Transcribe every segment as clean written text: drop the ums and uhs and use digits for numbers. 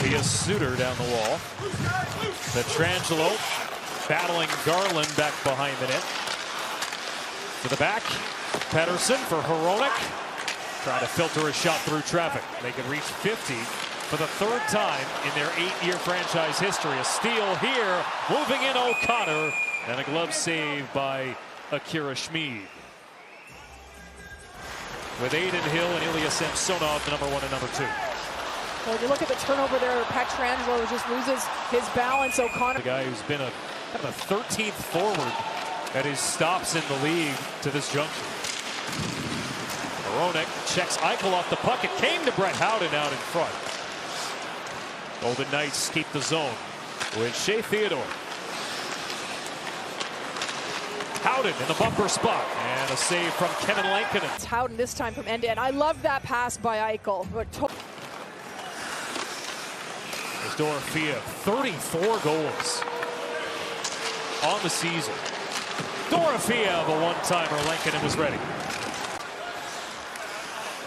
Here's Suter down the wall. Pietrangelo battling Garland back behind the net. To the back. Pettersson for Hronek. Trying to filter a shot through traffic. They could reach 50 for the third time in their 8-year franchise history. A steal here. Moving in O'Connor. And a glove save by Akira Schmid. With Adin Hill and Ilya Samsonov, the number 1 and number 2. Well, you look at the turnover there, Pietrangelo just loses his balance. O'Connor. The guy who's been a 13th forward at his stops in the league to this juncture. Hronek checks Eichel off the puck. It came to Brett Howden out in front. Golden Knights keep the zone with Shea Theodore. Howden in the bumper spot, and a save from Kevin Lankinen. It's Howden this time from end to end. I love that pass by Eichel. There's Dorofeev, 34 goals on the season. Dorofeev, a one-timer. Lankinen was ready.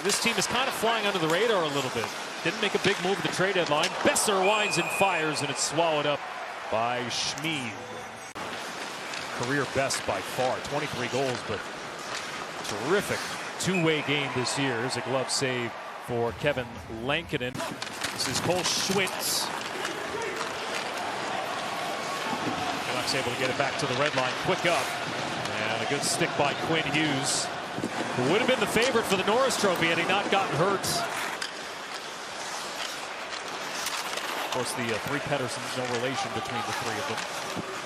This team is kind of flying under the radar a little bit. Didn't make a big move at the trade deadline. Besser winds and fires, and it's swallowed up by Schmid. Career best by far, 23 goals, but terrific two-way game this year. Here's a glove save for Kevin Lankinen. This is Cole Schwintz. Canucks able to get it back to the red line, quick up, and a good stick by Quinn Hughes, who would have been the favorite for the Norris Trophy had he not gotten hurt. Of course, the three Petterssons, no relation between the three of them.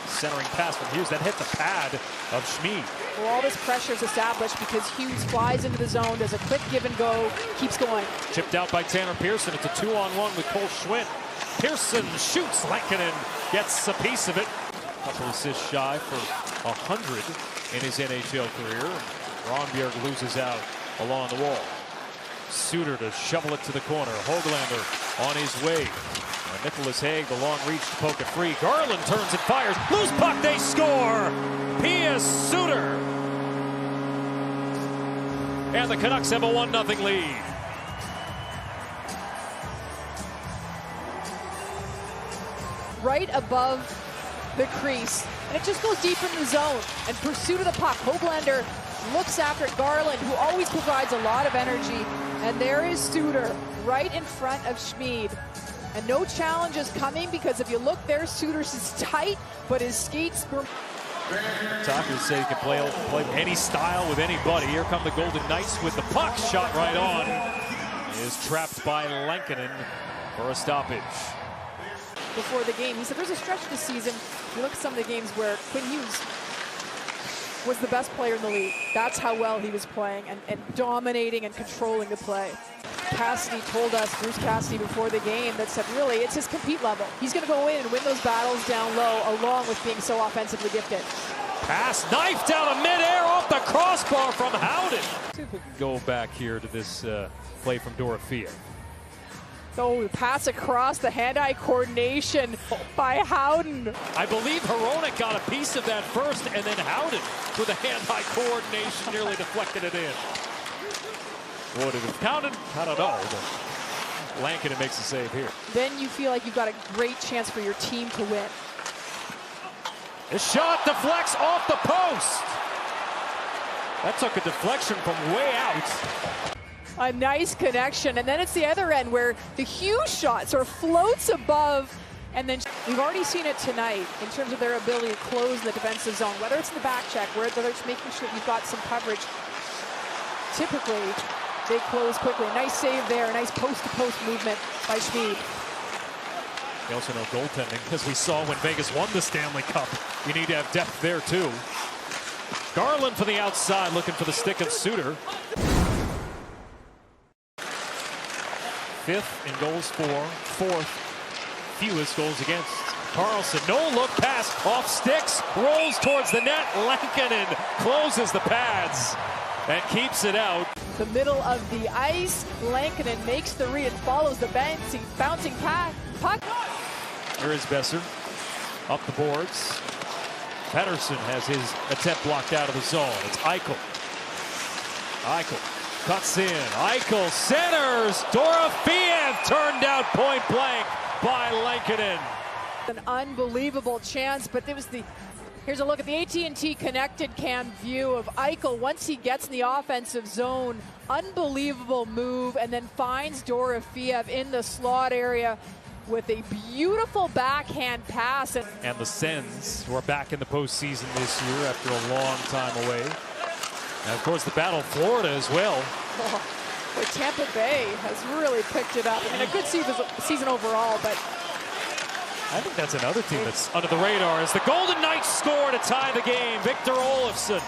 Centering pass from Hughes that hit the pad of Schmid. Well, all this pressure is established because Hughes flies into the zone, does a quick give and go, keeps going. Chipped out by Tanner Pearson. It's a 2-on-1 with Cole Schwint. Pearson shoots. Lankinen gets a piece of it. A couple assists shy for 100 in his NHL career. Ronbjerg loses out along the wall. Suter to shovel it to the corner. Höglander on his way. Nicholas Hague, the long reach to poke it free. Garland turns and fires. Loose puck, they score! P.S. Suter. And the Canucks have a 1-0 lead. Right above the crease, and it just goes deep in the zone. And pursuit of the puck. Höglander looks after Garland, who always provides a lot of energy. And there is Suter right in front of Schmid. And no challenges coming, because if you look there, Suter's is tight, but his skates were... Talkers say he can play any style with anybody. Here come the Golden Knights with the puck. Shot right on. Is trapped by Lankinen for a stoppage. Before the game, he said there's a stretch this season. You look at some of the games where Quinn Hughes was the best player in the league. That's how well he was playing and dominating and controlling the play. Cassidy told us, Bruce Cassidy, before the game, that said really it's his compete level. He's going to go in and win those battles down low, along with being so offensively gifted. Pass knifed out of midair off the crossbar from Howden. See if we can go back here to this play from Dorofeev. Oh, the pass across, the hand-eye coordination by Howden. I believe Hronek got a piece of that first, and then Howden with the hand-eye coordination nearly deflected it in. Would it have counted? I don't know. Lankinen makes a save here. Then you feel like you've got a great chance for your team to win. The shot deflects off the post. That took a deflection from way out. A nice connection, and then it's the other end where the Hughes shot sort of floats above, and then we've already seen it tonight in terms of their ability to close the defensive zone, whether it's in the back check, whether it's making sure you've got some coverage. Typically, they close quickly. Nice save there, a nice post-to-post movement by Schmid. They also know goaltending, because we saw when Vegas won the Stanley Cup. You need to have depth there, too. Garland from the outside looking for the stick of Suter. 5th in goals for, 4th fewest goals against. Carlson, no look pass, off sticks, rolls towards the net. Lankinen closes the pads and keeps it out. The middle of the ice, Lankinen makes the read and follows the bouncing puck. Here is Besser, up the boards. Pettersson has his attempt blocked out of the zone. It's Eichel. Eichel cuts in. Eichel centers. Dorofeev turned out point blank by Lankinen. An unbelievable chance, but it was here's a look at the AT&T connected cam view of Eichel once he gets in the offensive zone. Unbelievable move, and then finds Dorofeev in the slot area with a beautiful backhand pass. And the Sens, who are back in the postseason this year after a long time away. And of course the Battle of Florida as well. Oh, but Tampa Bay has really picked it up. I mean, a good season overall, but I think that's another team that's under the radar as the Golden Knights score to tie the game. Victor Olofsson.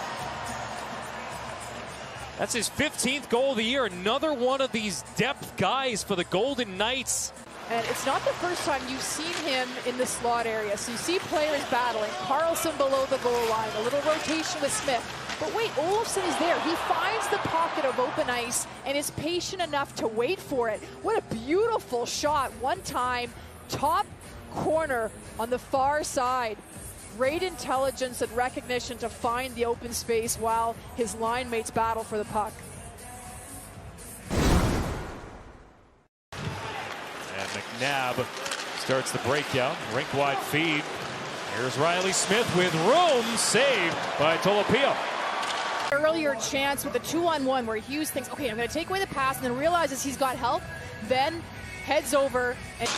That's his 15th goal of the year. Another one of these depth guys for the Golden Knights. And it's not the first time you've seen him in the slot area. So you see players battling. Carlson below the goal line, a little rotation with Smith. But wait, Olofsson is there. He finds the pocket of open ice and is patient enough to wait for it. What a beautiful shot. One time, top corner on the far side. Great intelligence and recognition to find the open space while his line mates battle for the puck. And McNabb starts the breakout. Rink-wide feed. Here's Riley Smith with room. Saved by Tolopio. Earlier chance with a 2-on-1 where Hughes thinks, okay, I'm going to take away the pass, and then realizes he's got help. Then heads over. And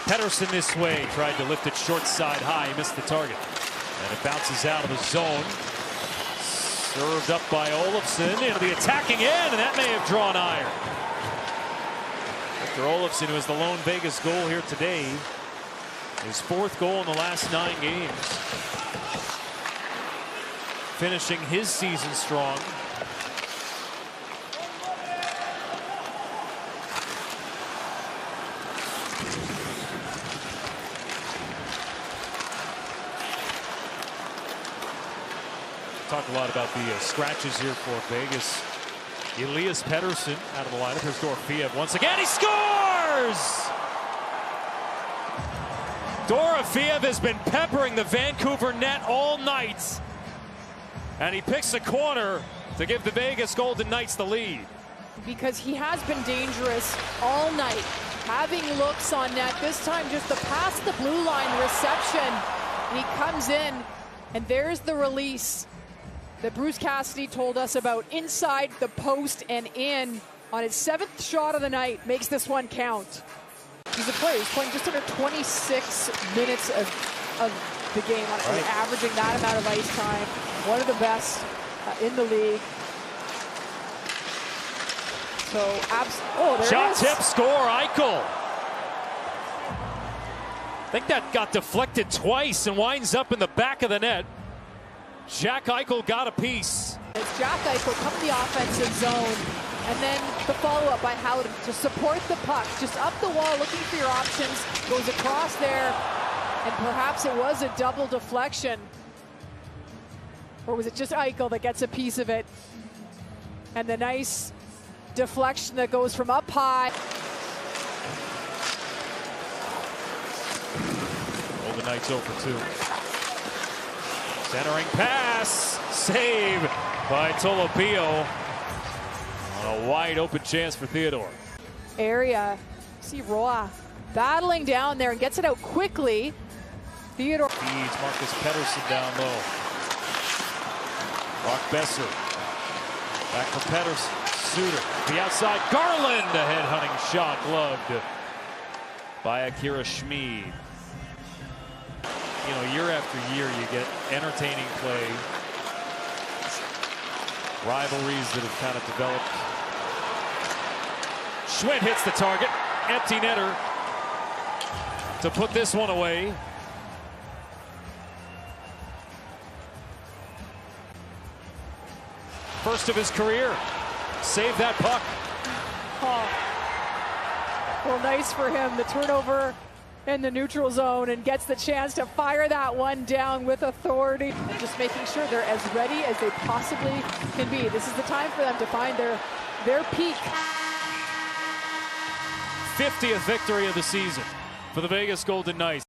Pettersson this way. Tried to lift it short side high. He missed the target. And it bounces out of the zone. Served up by Olofsson into the attacking end, and that may have drawn iron. Victor Olofsson, who has the lone Vegas goal here today, his 4th goal in the last 9 games. Finishing his season strong. Talk a lot about the scratches here for Vegas. Elias Pettersson out of the lineup. Here's Dorofeev once again. He scores! Dorofeev has been peppering the Vancouver net all night. And he picks a corner to give the Vegas Golden Knights the lead. Because he has been dangerous all night, having looks on net. This time just the past the blue line reception. And he comes in, and there's the release that Bruce Cassidy told us about, inside the post and in on his 7th shot of the night. Makes this one count. He's a player. He's playing just under 26 minutes of the game, right, averaging that amount of ice time. One of the best in the league. So, there shot, it is. tip, score, Eichel. I think that got deflected twice and winds up in the back of the net. Jack Eichel got a piece. It's Jack Eichel come in the offensive zone, and then the follow-up by Howden to support the puck. Just up the wall, looking for your options. Goes across there, and perhaps it was a double deflection. Or was it just Eichel that gets a piece of it? And the nice deflection that goes from up high. Golden Knights 0 for 2. Centering pass, save by Tolopio on a wide open chance for Theodore. Area, see Roy battling down there and gets it out quickly. Theodore feeds Marcus Pettersson down low. Brock Besser back for Pettersson. Suter, the outside. Garland, a head-hunting shot gloved by Akira Schmid. You know, year after year, you get entertaining play, rivalries that have kind of developed. Schwinn hits the target, empty netter to put this one away. First of his career, save that puck. Oh. Well, nice for him, the turnover in the neutral zone, and gets the chance to fire that one down with authority. Just making sure they're as ready as they possibly can be. This is the time for them to find their peak. 50th victory of the season for the Vegas Golden Knights.